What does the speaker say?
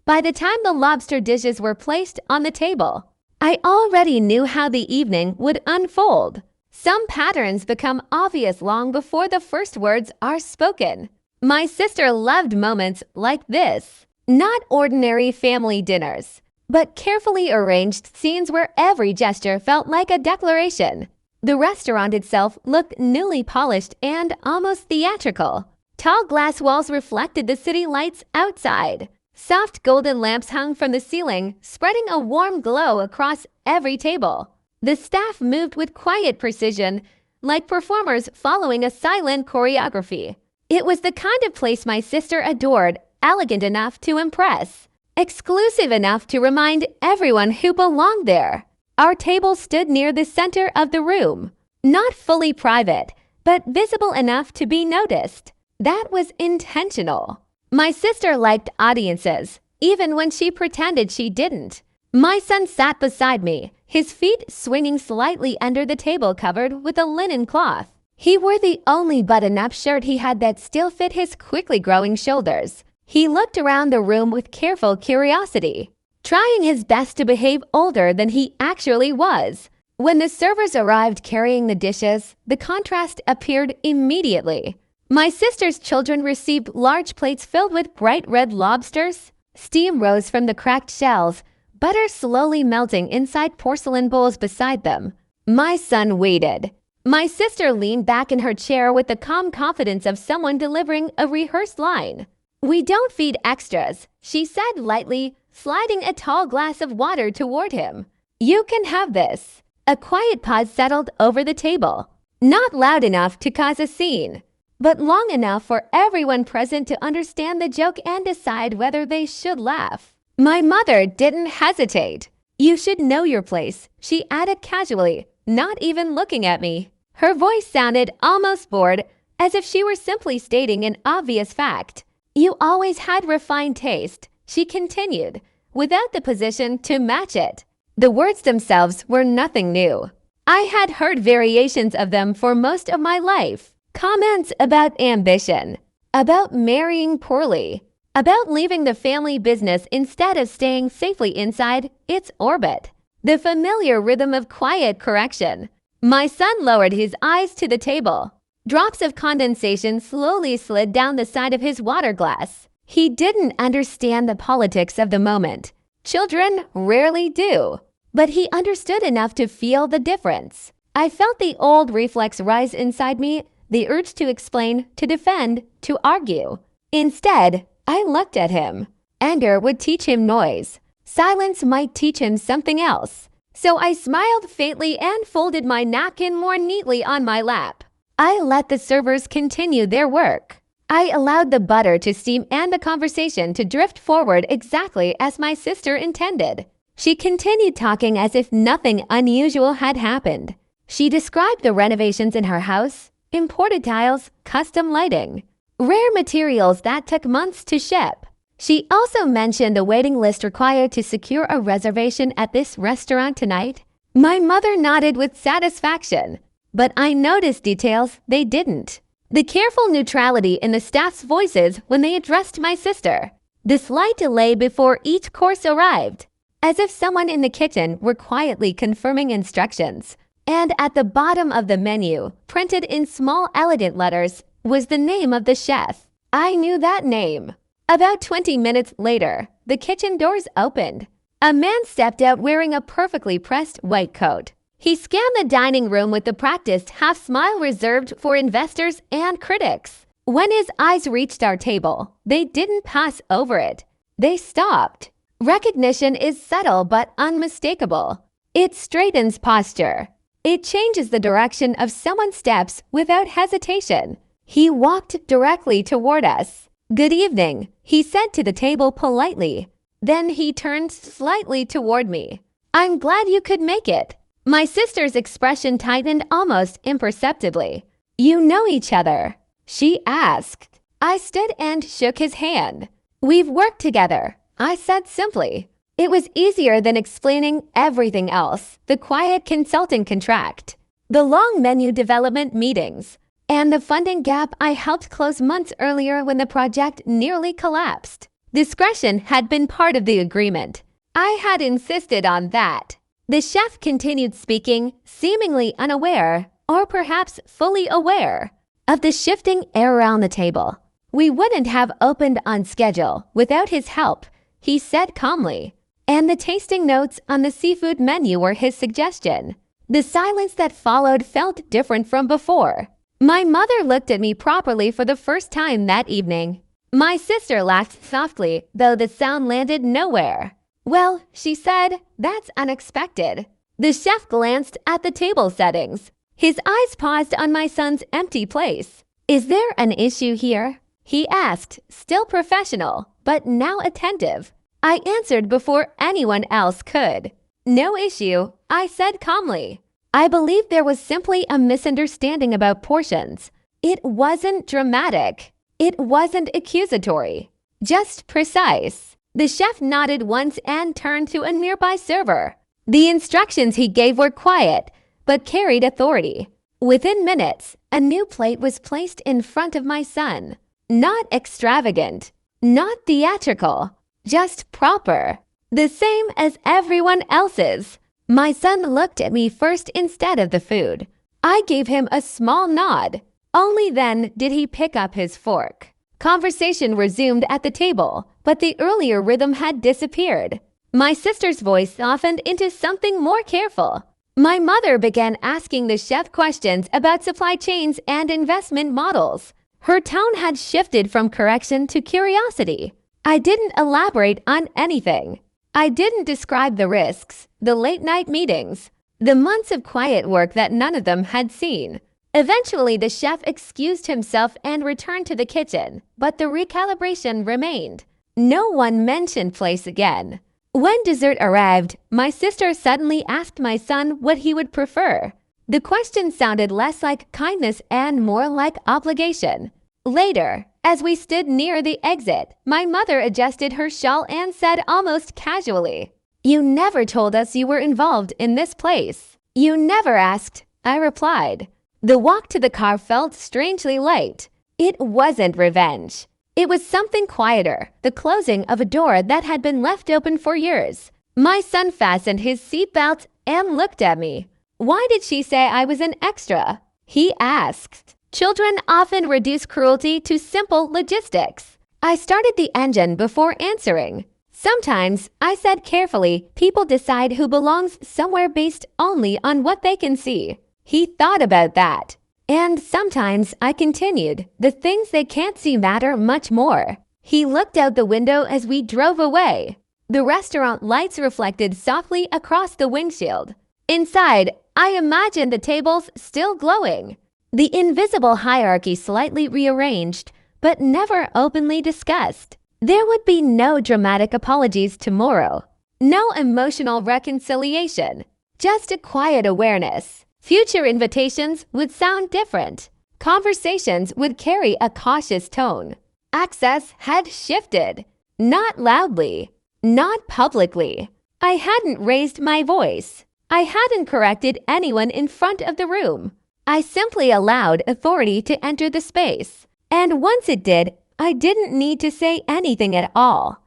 By the time the lobster dishes were placed on the table, I already knew how the evening would unfold. Some patterns become obvious long before the first words are spoken. My sister loved moments like this. Not ordinary family dinners, but carefully arranged scenes where every gesture felt like a declaration. The restaurant itself looked newly polished and almost theatrical. Tall glass walls reflected the city lights outside. Soft golden lamps hung from the ceiling, spreading a warm glow across every table. The staff moved with quiet precision, like performers following a silent choreography. It was the kind of place my sister adored, elegant enough to impress, exclusive enough to remind everyone who belonged there. Our table stood near the center of the room, not fully private, but visible enough to be noticed. That was intentional. My sister liked audiences, even when she pretended she didn't. My son sat beside me, his feet swinging slightly under the table covered with a linen cloth. He wore the only button-up shirt he had that still fit his quickly growing shoulders. He looked around the room with careful curiosity, trying his best to behave older than he actually was. When the servers arrived carrying the dishes, the contrast appeared immediately. My sister's children received large plates filled with bright red lobsters. Steam rose from the cracked shells, butter slowly melting inside porcelain bowls beside them. My son waited. My sister leaned back in her chair with the calm confidence of someone delivering a rehearsed line. "We don't feed extras," she said lightly, sliding a tall glass of water toward him. "You can have this." A quiet pause settled over the table, not loud enough to cause a scene, but long enough for everyone present to understand the joke and decide whether they should laugh. My mother didn't hesitate. "You should know your place," she added casually, not even looking at me. Her voice sounded almost bored, as if she were simply stating an obvious fact. "You always had refined taste," she continued, without the position to match it. The words themselves were nothing new. I had heard variations of them for most of my life. Comments about ambition, about marrying poorly, about leaving the family business instead of staying safely inside its orbit. The familiar rhythm of quiet correction. My son lowered his eyes to the table. Drops of condensation slowly slid down the side of his water glass. He didn't understand the politics of the moment. Children rarely do. But he understood enough to feel the difference. I felt the old reflex rise inside me, the urge to explain, to defend, to argue. Instead, I looked at him. Anger would teach him noise. Silence might teach him something else. So I smiled faintly and folded my napkin more neatly on my lap. I let the servers continue their work. I allowed the butter to steam and the conversation to drift forward exactly as my sister intended. She continued talking as if nothing unusual had happened. She described the renovations in her house, imported tiles, custom lighting, rare materials that took months to ship. She also mentioned the waiting list required to secure a reservation at this restaurant tonight. My mother nodded with satisfaction, but I noticed details they didn't. The careful neutrality in the staff's voices when they addressed my sister. The slight delay before each course arrived, as if someone in the kitchen were quietly confirming instructions. And at the bottom of the menu, printed in small elegant letters, was the name of the chef. I knew that name. About 20 minutes later, the kitchen doors opened. A man stepped out wearing a perfectly pressed white coat. He scanned the dining room with the practiced half-smile reserved for investors and critics. When his eyes reached our table, they didn't pass over it. They stopped. Recognition is subtle but unmistakable. It straightens posture. It changes the direction of someone's steps without hesitation. He walked directly toward us. "Good evening," he said to the table politely. Then he turned slightly toward me. "I'm glad you could make it." My sister's expression tightened almost imperceptibly. "You know each other?" she asked. I stood and shook his hand. "We've worked together," I said simply. It was easier than explaining everything else, the quiet consulting contract, the long menu development meetings, and the funding gap I helped close months earlier when the project nearly collapsed. Discretion had been part of the agreement. I had insisted on that. The chef continued speaking, seemingly unaware, or perhaps fully aware, of the shifting air around the table. We wouldn't have opened on schedule without his help, he said calmly. And the tasting notes on the seafood menu were his suggestion. The silence that followed felt different from before. My mother looked at me properly for the first time that evening. My sister laughed softly, though the sound landed nowhere. "Well," she said, "that's unexpected." The chef glanced at the table settings. His eyes paused on my son's empty place. "Is there an issue here?" he asked, still professional, but now attentive. I answered before anyone else could. "No issue," I said calmly. I believe there was simply a misunderstanding about portions. It wasn't dramatic. It wasn't accusatory. Just precise. The chef nodded once and turned to a nearby server. The instructions he gave were quiet, but carried authority. Within minutes, a new plate was placed in front of my son. Not extravagant, not theatrical, just proper. The same as everyone else's. My son looked at me first instead of the food. I gave him a small nod. Only then did he pick up his fork. Conversation resumed at the table, but the earlier rhythm had disappeared. My sister's voice softened into something more careful. My mother began asking the chef questions about supply chains and investment models. Her tone had shifted from correction to curiosity. I didn't elaborate on anything. I didn't describe the risks, the late-night meetings, the months of quiet work that none of them had seen. Eventually, the chef excused himself and returned to the kitchen, but the recalibration remained. No one mentioned place again. When dessert arrived, my sister suddenly asked my son what he would prefer. The question sounded less like kindness and more like obligation. Later, as we stood near the exit, my mother adjusted her shawl and said almost casually, "You never told us you were involved in this place." "You never asked," I replied. The walk to the car felt strangely light. It wasn't revenge. It was something quieter, the closing of a door that had been left open for years. My son fastened his seatbelt and looked at me. "Why did she say I was an extra?" he asked. Children often reduce cruelty to simple logistics. I started the engine before answering. "Sometimes," I said carefully, "people decide who belongs somewhere based only on what they can see." He thought about that. "And sometimes," I continued, "the things they can't see matter much more." He looked out the window as we drove away. The restaurant lights reflected softly across the windshield. Inside, I imagined the tables still glowing. The invisible hierarchy slightly rearranged, but never openly discussed. There would be no dramatic apologies tomorrow. No emotional reconciliation. Just a quiet awareness. Future invitations would sound different. Conversations would carry a cautious tone. Access had shifted. Not loudly. Not publicly. I hadn't raised my voice. I hadn't corrected anyone in front of the room. I simply allowed authority to enter the space. And once it did, I didn't need to say anything at all.